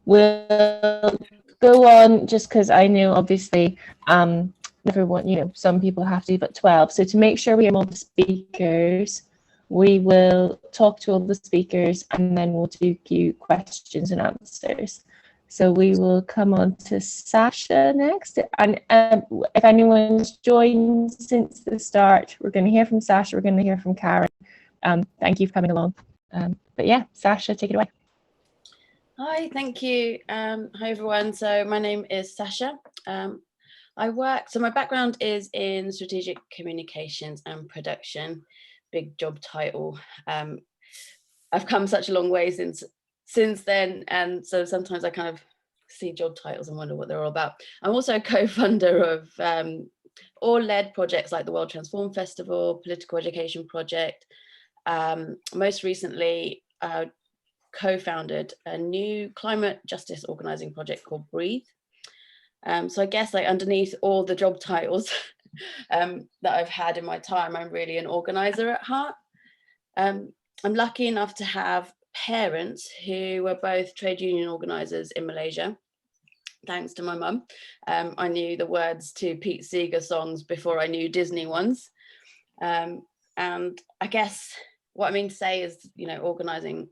We'll go on just because I know obviously everyone, some people have to, but 12. So to make sure we have all the speakers, we will talk to all the speakers and then we'll do questions and answers. So we will come on to Sasha next. And if anyone's joined since the start, we're going to hear from Sasha, we're going to hear from Karen. Thank you for coming along. But yeah, Sasha, take it away. Hi, thank you. Hi, everyone. So my name is Sasha. My background is in strategic communications and production, big job title. I've come such a long way since then. And so sometimes I kind of see job titles and wonder what they're all about. I'm also a co-founder of or led projects like the World Transform Festival, Political Education Project. Most recently, co-founded a new climate justice organising project called Breathe. So I guess underneath all the job titles that I've had in my time, I'm really an organiser at heart. I'm lucky enough to have parents who were both trade union organisers in Malaysia. Thanks to my mum. I knew the words to Pete Seeger songs before I knew Disney ones. And I guess what I mean to say is, organising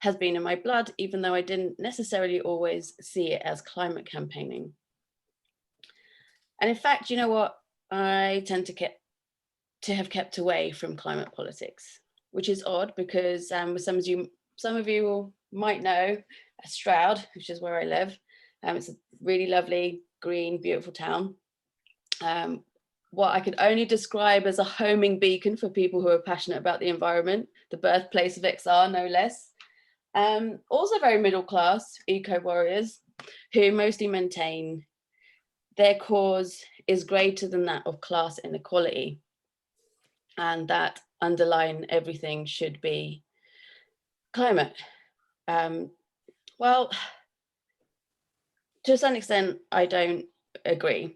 has been in my blood, even though I didn't necessarily always see it as climate campaigning. And in fact, you know what? I tend to have kept away from climate politics, which is odd because some of you might know Stroud, which is where I live. It's a really lovely, green, beautiful town. What I could only describe as a homing beacon for people who are passionate about the environment, the birthplace of XR, no less. Also very middle class, eco warriors, who mostly maintain their cause is greater than that of class inequality, and that underlying everything should be climate. Well, to some extent, I don't agree.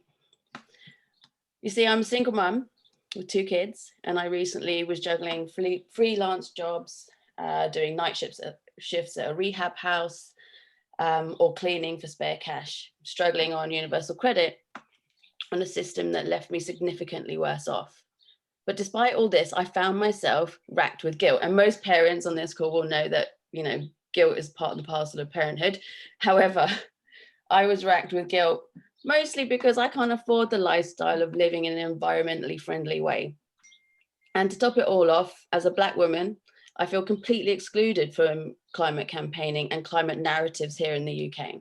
You see, I'm a single mum with 2 kids, and I recently was juggling freelance jobs, doing night shifts at a rehab house, or cleaning for spare cash, struggling on universal credit on a system that left me significantly worse off. But despite all this, I found myself racked with guilt. And most parents on this call will know that, guilt is part and parcel of parenthood. However, I was racked with guilt mostly because I can't afford the lifestyle of living in an environmentally friendly way. And to top it all off, as a Black woman, I feel completely excluded from climate campaigning and climate narratives here in the UK.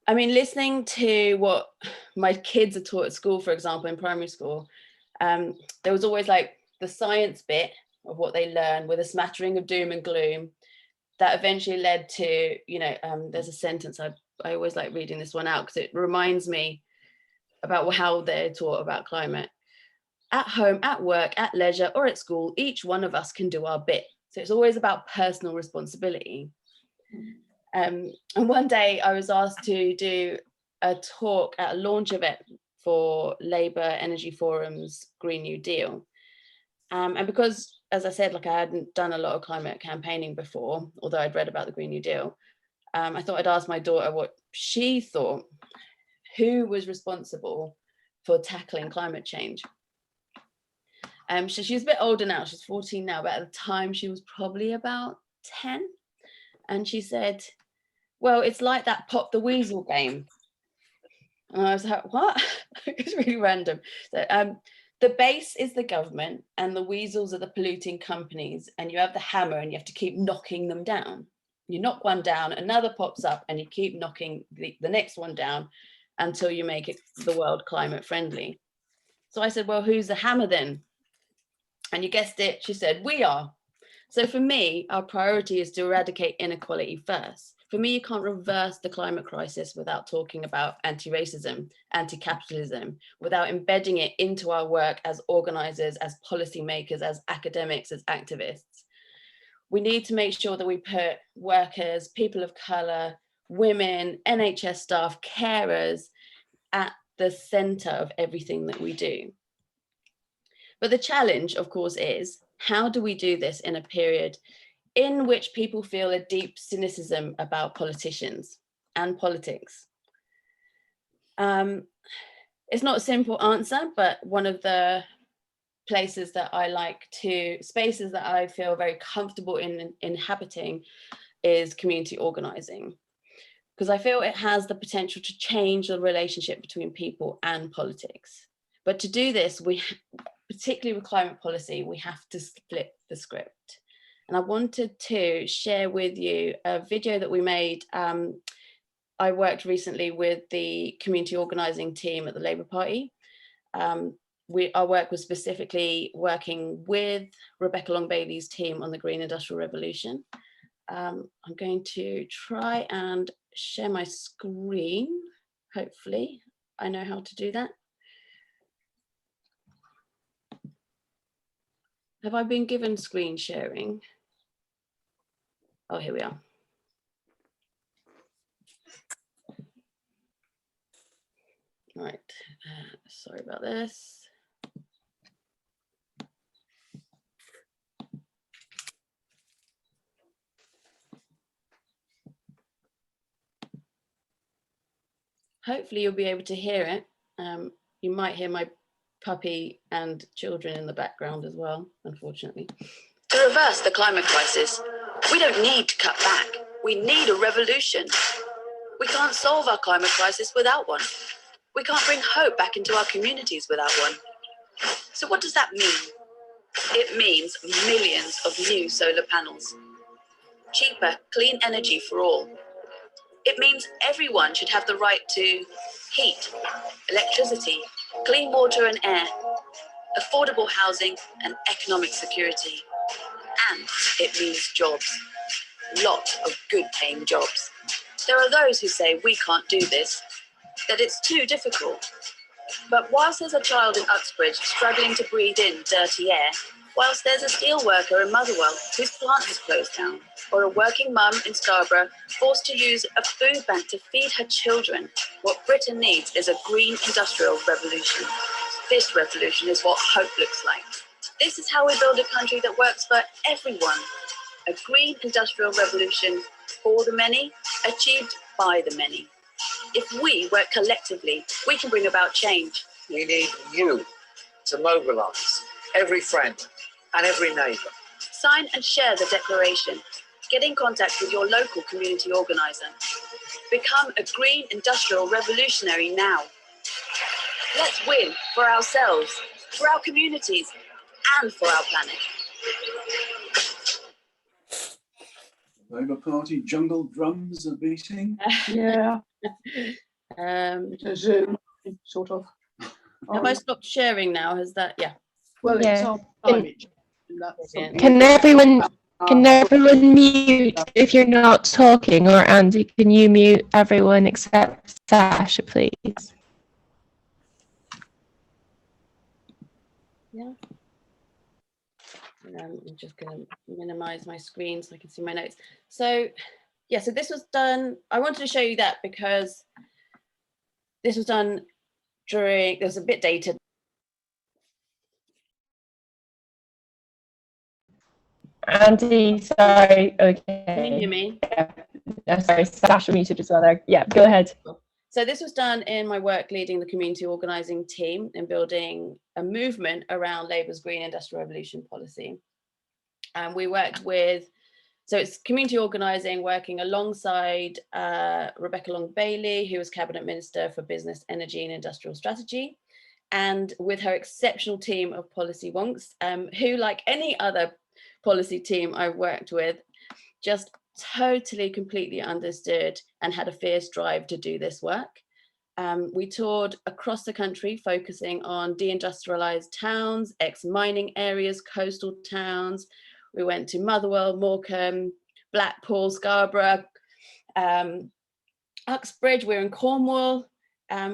I mean, listening to what my kids are taught at school, for example, in primary school, there was always the science bit of what they learn with a smattering of doom and gloom that eventually led to, there's a sentence, I always like reading this one out because it reminds me about how they're taught about climate. At home, at work, at leisure, or at school, each one of us can do our bit. So it's always about personal responsibility. And one day I was asked to do a talk at a launch event for Labour Energy Forum's Green New Deal. And because, as I said, I hadn't done a lot of climate campaigning before, although I'd read about the Green New Deal, I thought I'd ask my daughter what she thought, who was responsible for tackling climate change. She's a bit older now, she's 14 now, but at the time she was probably about 10. And she said, well, it's like that Pop the Weasel game. And I was like, what? It's really random. So, the base is the government and the weasels are the polluting companies, and you have the hammer and you have to keep knocking them down. You knock one down, another pops up, and you keep knocking the next one down until you make it the world climate friendly. So I said, well, who's the hammer then? And you guessed it, she said, we are. So for me, our priority is to eradicate inequality first. For me, you can't reverse the climate crisis without talking about anti-racism, anti-capitalism, without embedding it into our work as organisers, as policymakers, as academics, as activists. We need to make sure that we put workers, people of colour, women, NHS staff, carers at the centre of everything that we do. But the challenge, of course, is how do we do this in a period in which people feel a deep cynicism about politicians and politics. It's not a simple answer, but one of the places that I like to, spaces that I feel very comfortable in inhabiting is community organising, because I feel it has the potential to change the relationship between people and politics. But to do this, particularly with climate policy, we have to flip the script. And I wanted to share with you a video that we made. I worked recently with the community organising team at the Labour Party. Our work was specifically working with Rebecca Long-Bailey's team on the Green Industrial Revolution. I'm going to try and share my screen. Hopefully, I know how to do that. Have I been given screen sharing? Oh, here we are. Right, sorry about this. Hopefully you'll be able to hear it. You might hear my puppy and children in the background as well, unfortunately. To reverse the climate crisis, we don't need to cut back. We need a revolution. We can't solve our climate crisis without one. We can't bring hope back into our communities without one. So what does that mean? It means millions of new solar panels. Cheaper, clean energy for all. It means everyone should have the right to heat, electricity, clean water and air, affordable housing and economic security. And it means jobs. Lots of good paying jobs. There are those who say we can't do this, that it's too difficult. But whilst there's a child in Uxbridge struggling to breathe in dirty air, whilst there's a steel worker in Motherwell whose plant has closed down, or a working mum in Scarborough forced to use a food bank to feed her children, what Britain needs is a green industrial revolution. This revolution is what hope looks like. This is how we build a country that works for everyone. A green industrial revolution for the many, achieved by the many. If we work collectively, we can bring about change. We need you to mobilise every friend and every neighbour. Sign and share the declaration. Get in contact with your local community organiser. Become a green industrial revolutionary now. Let's win for ourselves, for our communities, and for our planet. Labour Party jungle drums are beating. Yeah. Zoom, sort of. Have I stopped sharing now? Has that, yeah. Well, Yeah. it's on image. Can everyone mute if you're not talking? Or Andy, can you mute everyone except Sasha, please? Yeah. I'm just going to minimize my screen so I can see my notes. So, yeah, so this was done. I wanted to show you that because this was done during, there's a bit dated. Andy, sorry. Okay. Can you hear me? Yeah. Sorry, Sasha muted as well there. Yeah, go ahead. So this was done in my work leading the community organising team and building a movement around Labour's Green Industrial Revolution policy. And we worked with, so it's community organising, working alongside Rebecca Long-Bailey, who was Cabinet Minister for Business, Energy and Industrial Strategy, and with her exceptional team of policy wonks, who, like any other policy team I've worked with, just totally, completely understood and had a fierce drive to do this work. We toured across the country, focusing on deindustrialized towns, ex-mining areas, coastal towns. We went to Motherwell, Morecambe, Blackpool, Scarborough, Uxbridge. We're in Cornwall.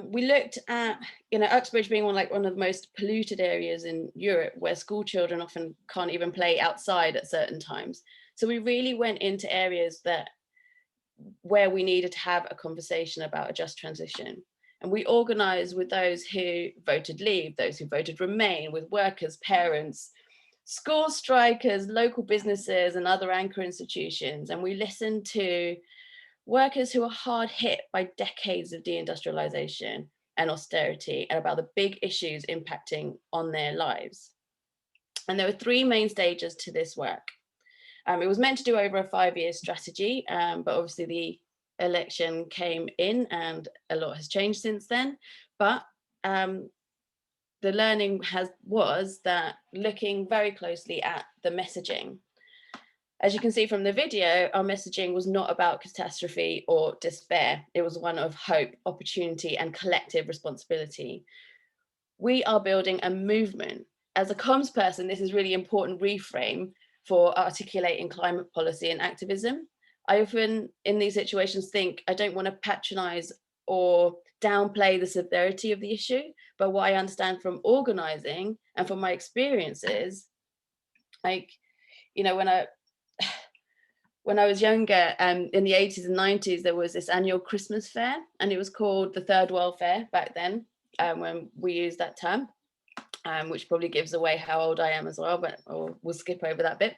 We looked at, Uxbridge being one of the most polluted areas in Europe, where school children often can't even play outside at certain times. So we really went into areas where we needed to have a conversation about a just transition. And we organised with those who voted leave, those who voted remain, with workers, parents, school strikers, local businesses and other anchor institutions. And we listened to workers who are hard hit by decades of deindustrialization and austerity and about the big issues impacting on their lives. And there were three main stages to this work. It was meant to do over a 5-year strategy, but obviously the election came in and a lot has changed since then. But the learning was that looking very closely at the messaging. As you can see from the video, our messaging was not about catastrophe or despair. It was one of hope, opportunity, and collective responsibility. We are building a movement. As a comms person, this is really important reframe for articulating climate policy and activism. I often, in these situations, think I don't want to patronize or downplay the severity of the issue, but what I understand from organizing and from my experiences, like, you know, when I was younger, in the 80s and 90s, there was this annual Christmas fair, and it was called the Third World Fair back then, when we used that term, which probably gives away how old I am as well, but we'll skip over that bit.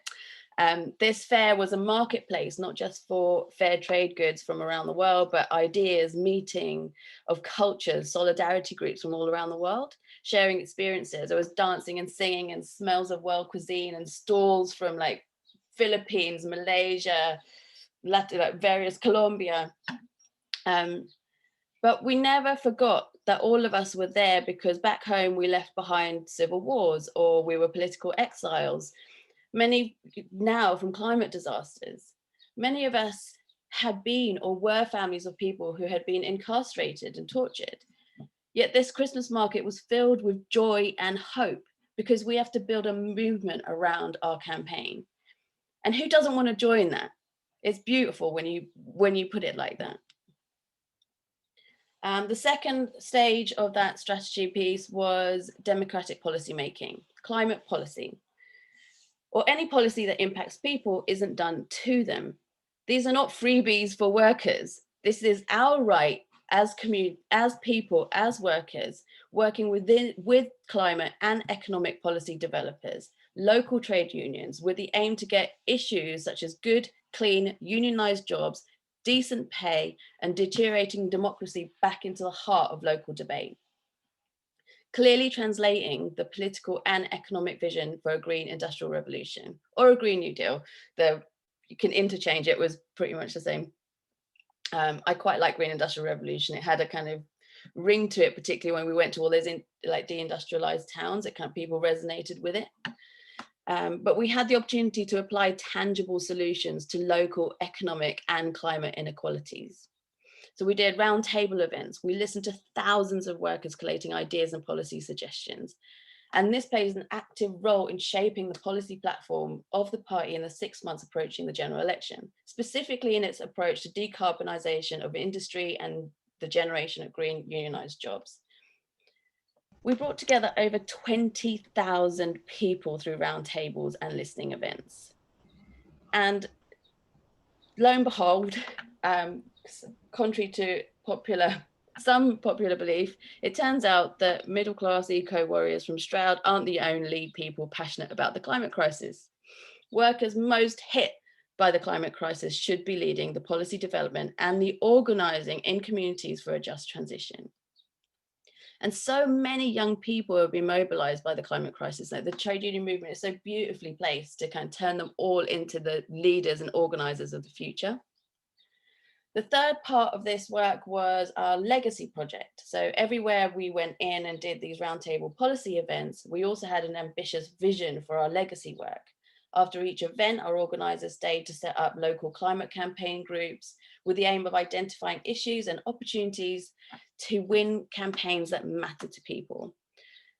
This fair was a marketplace, not just for fair trade goods from around the world, but ideas, meeting of cultures, solidarity groups from all around the world, sharing experiences. There was dancing and singing and smells of world cuisine and stalls from like Philippines, Malaysia, Latin, like various Colombia. But we never forgot that all of us were there because back home we left behind civil wars or we were political exiles. Many now from climate disasters. Many of us had been or were families of people who had been incarcerated and tortured. Yet this Christmas market was filled with joy and hope because we have to build a movement around our campaign. And who doesn't want to join that? It's beautiful when you put it like that. The second stage of that strategy piece was democratic policy making, climate policy, or any policy that impacts people isn't done to them. These are not freebies for workers. This is our right as people, as workers, working with climate and economic policy developers, local trade unions, with the aim to get issues such as good, clean, unionized jobs, decent pay, and deteriorating democracy back into the heart of local debate. Clearly translating the political and economic vision for a green industrial revolution or a Green New Deal. You can interchange, it was pretty much the same. I quite like Green Industrial Revolution. It had a kind of ring to it, particularly when we went to all those deindustrialized towns. It kind of people resonated with it. But we had the opportunity to apply tangible solutions to local economic and climate inequalities. So we did roundtable events. We listened to thousands of workers collating ideas and policy suggestions. And this plays an active role in shaping the policy platform of the party in the 6 months approaching the general election, specifically in its approach to decarbonisation of industry and the generation of green unionised jobs. We brought together over 20,000 people through roundtables and listening events. And lo and behold, contrary to some popular belief, it turns out that middle-class eco-warriors from Stroud aren't the only people passionate about the climate crisis. Workers most hit by the climate crisis should be leading the policy development and the organising in communities for a just transition. And so many young people have been mobilised by the climate crisis. Like the trade union movement is so beautifully placed to kind of turn them all into the leaders and organisers of the future. The third part of this work was our legacy project. So everywhere we went in and did these roundtable policy events, we also had an ambitious vision for our legacy work. After each event, our organisers stayed to set up local climate campaign groups with the aim of identifying issues and opportunities to win campaigns that matter to people,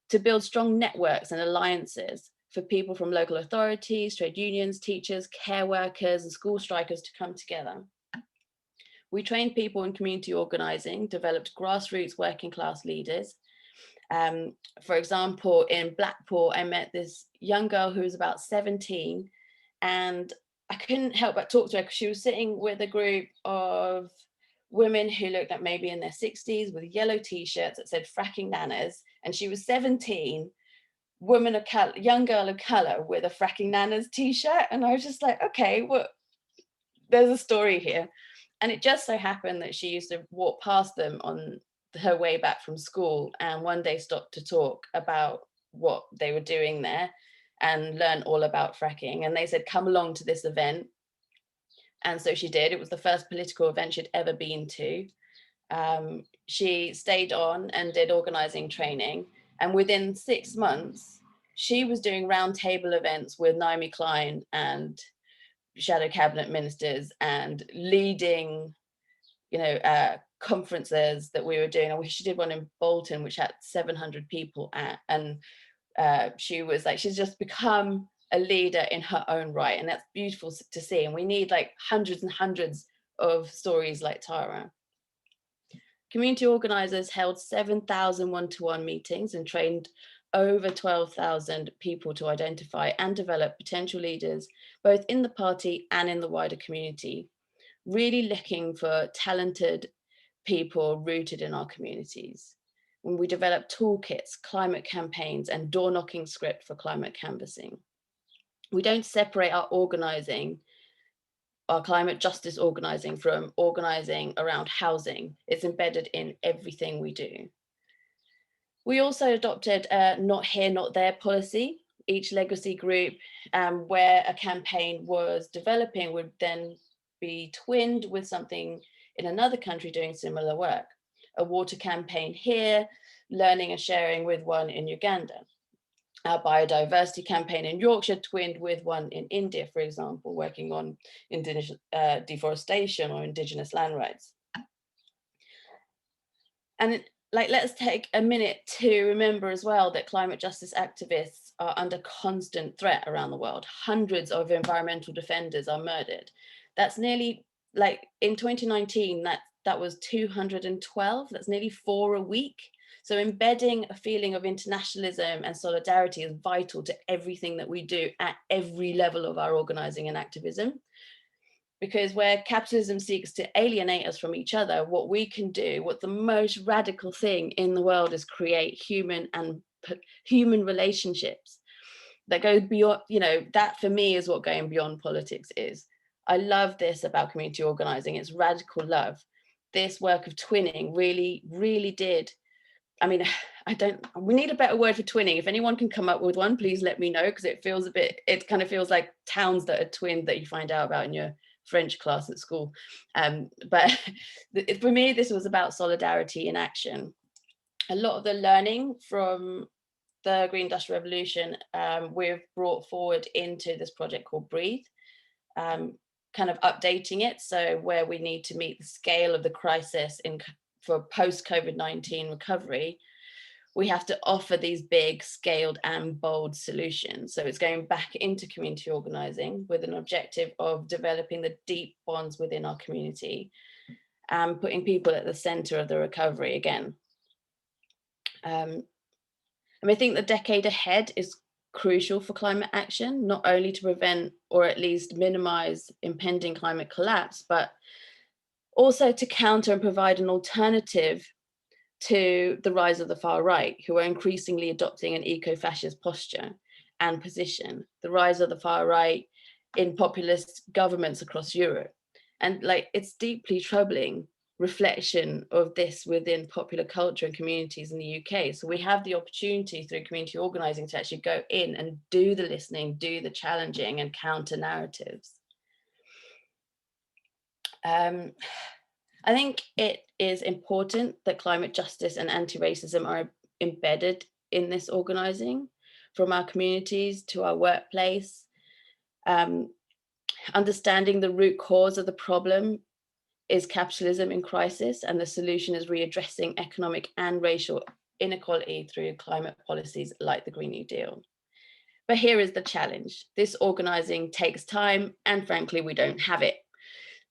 to build strong networks and alliances for people from local authorities, trade unions, teachers, care workers, and school strikers to come together. We trained people in community organising, developed grassroots working class leaders. For example, in Blackpool, I met this young girl who was about 17, and I couldn't help but talk to her because she was sitting with a group of women who looked like maybe in their 60s with yellow t-shirts that said fracking nanas, and she was 17 woman of color, young girl of color with a fracking nanas t-shirt, and I was just like, okay, well, there's a story here. And it just so happened that she used to walk past them on her way back from school, and one day stopped to talk about what they were doing there and learn all about fracking. And they said, come along to this event. And so she did. It was the first political event she'd ever been to. She stayed on and did organizing training. And within 6 months, she was doing roundtable events with Naomi Klein and shadow cabinet ministers and leading, conferences that we were doing. And she did one in Bolton, which had 700 people at, and she was like, she's just become a leader in her own right. And that's beautiful to see. And we need like hundreds and hundreds of stories like Tara. Community organisers held 7,000 one-to-one meetings and trained over 12,000 people to identify and develop potential leaders, both in the party and in the wider community, really looking for talented people rooted in our communities. When we developed toolkits, climate campaigns, and door-knocking script for climate canvassing. We don't separate our organising, our climate justice organising, from organising around housing. It's embedded in everything we do. We also adopted a not here, not there policy. Each legacy group where a campaign was developing would then be twinned with something in another country doing similar work. A water campaign here, learning and sharing with one in Uganda. Our biodiversity campaign in Yorkshire twinned with one in India, for example, working on indigenous deforestation or indigenous land rights. And let's take a minute to remember as well that climate justice activists are under constant threat around the world. Hundreds of environmental defenders are murdered. That's nearly, in 2019, that was 212. That's nearly 4 a week. So embedding a feeling of internationalism and solidarity is vital to everything that we do at every level of our organising and activism. Because where capitalism seeks to alienate us from each other, what we can do, what the most radical thing in the world is create human relationships that go beyond, that for me is what going beyond politics is. I love this about community organising. It's radical love. This work of twinning really, really did. I mean, we need a better word for twinning. If anyone can come up with one, please let me know, because it kind of feels like towns that are twinned that you find out about in your French class at school. But for me, this was about solidarity in action. A lot of the learning from the Green Industrial Revolution we've brought forward into this project called Breathe, kind of updating it. So where we need to meet the scale of the crisis for post-COVID-19 recovery, we have to offer these big, scaled and bold solutions. So it's going back into community organising with an objective of developing the deep bonds within our community and putting people at the centre of the recovery again. And I think the decade ahead is crucial for climate action, not only to prevent or at least minimise impending climate collapse, but also to counter and provide an alternative to the rise of the far right, who are increasingly adopting an eco-fascist posture and position, the rise of the far right in populist governments across Europe. And it's deeply troubling reflection of this within popular culture and communities in the UK. So we have the opportunity through community organising to actually go in and do the listening, do the challenging and counter narratives. I think it is important that climate justice and anti-racism are embedded in this organising, from our communities to our workplace. Understanding the root cause of the problem is capitalism in crisis, and the solution is readdressing economic and racial inequality through climate policies like the Green New Deal. But here is the challenge. This organising takes time, and frankly, we don't have it.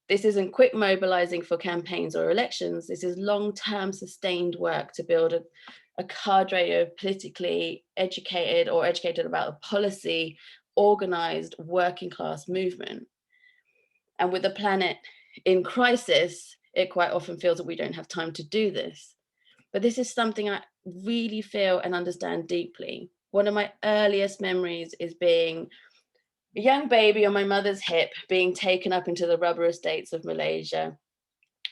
This isn't quick mobilising for campaigns or elections. This is long-term sustained work to build a cadre of politically educated or educated about the policy, organised working class movement. And with the planet in crisis, it quite often feels that we don't have time to do this. But this is something I really feel and understand deeply. one of my earliest memories is being a young baby on my mother's hip, being taken up into the rubber estates of Malaysia,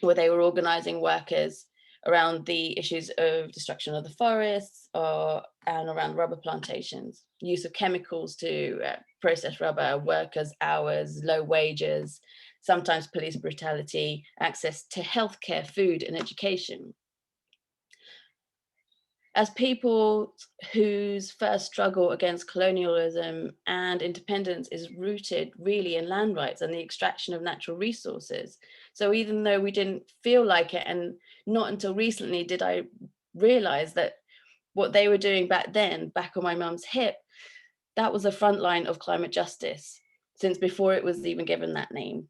where they were organising workers around the issues of destruction of the forests and around rubber plantations, use of chemicals to process rubber, workers' hours, low wages, sometimes police brutality, access to healthcare, food and education. As people whose first struggle against colonialism and independence is rooted really in land rights and the extraction of natural resources. So even though we didn't feel like it, and not until recently did I realize that what they were doing back then, back on my mum's hip, that was the front line of climate justice, since before it was even given that name.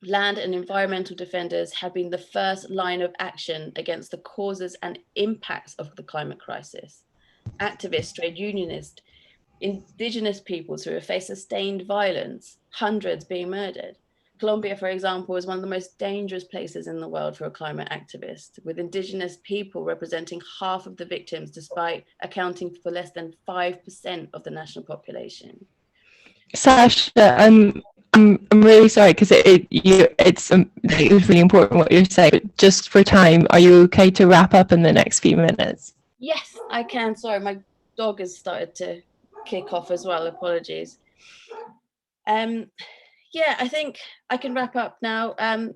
Land and environmental defenders have been the first line of action against the causes and impacts of the climate crisis. Activists, trade unionists, indigenous peoples who have faced sustained violence, hundreds being murdered. Colombia, for example, is one of the most dangerous places in the world for a climate activist, with indigenous people representing half of the victims, despite accounting for less than 5% of the national population. Sasha, I'm really sorry because it was really important what you're saying. But just for time, are you okay to wrap up in the next few minutes? Yes, I can. Sorry, my dog has started to kick off as well. Apologies. Yeah, I think I can wrap up now. I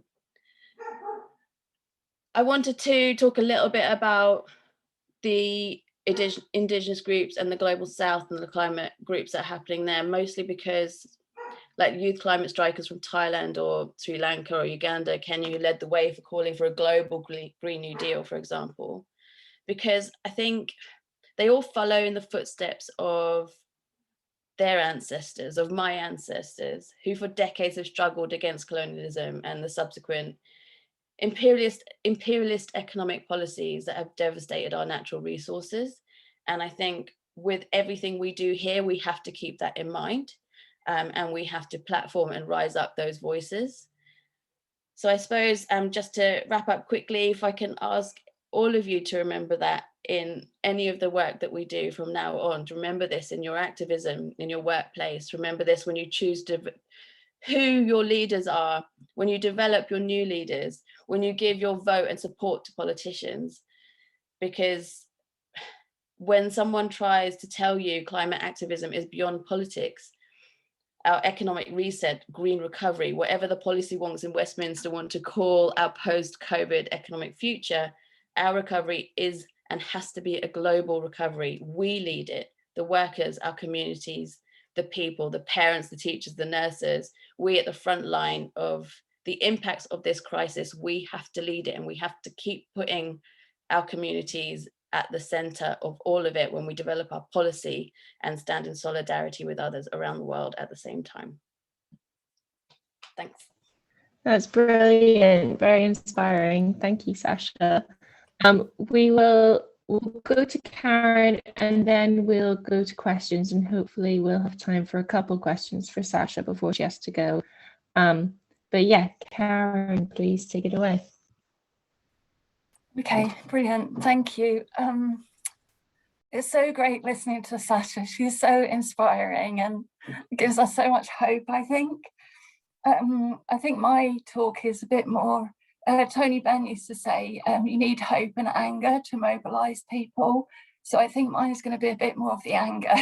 wanted to talk a little bit about the indigenous groups and the global south and the climate groups that are happening there, mostly because like youth climate strikers from Thailand or Sri Lanka or Uganda, Kenya, who led the way for calling for a global Green New Deal, for example, because I think they all follow in the footsteps of their ancestors, of my ancestors, who for decades have struggled against colonialism and the subsequent imperialist economic policies that have devastated our natural resources. And I think with everything we do here, we have to keep that in mind. And we have to platform and rise up those voices. So I suppose just to wrap up quickly, if I can ask all of you to remember that in any of the work that we do from now on, to remember this in your activism, in your workplace, remember this when you choose who your leaders are, when you develop your new leaders, when you give your vote and support to politicians, because when someone tries to tell you climate activism is beyond politics, our economic reset, green recovery, whatever the policy wonks in Westminster want to call our post-COVID economic future, our recovery is and has to be a global recovery. We lead it, the workers, our communities, the people, the parents, the teachers, the nurses, we at the front line of the impacts of this crisis, we have to lead it, and we have to keep putting our communities at the center of all of it when we develop our policy and stand in solidarity with others around the world at the same time. Thanks. That's brilliant, very inspiring. Thank you, Sasha. We'll go to Karen and then we'll go to questions, and hopefully we'll have time for a couple questions for Sasha before she has to go. But yeah, Karen, please take it away. Okay, brilliant. Thank you. It's so great listening to Sasha. She's so inspiring and gives us so much hope, I think. I think my talk is a bit more, Tony Benn used to say, you need hope and anger to mobilise people. So I think mine is going to be a bit more of the anger.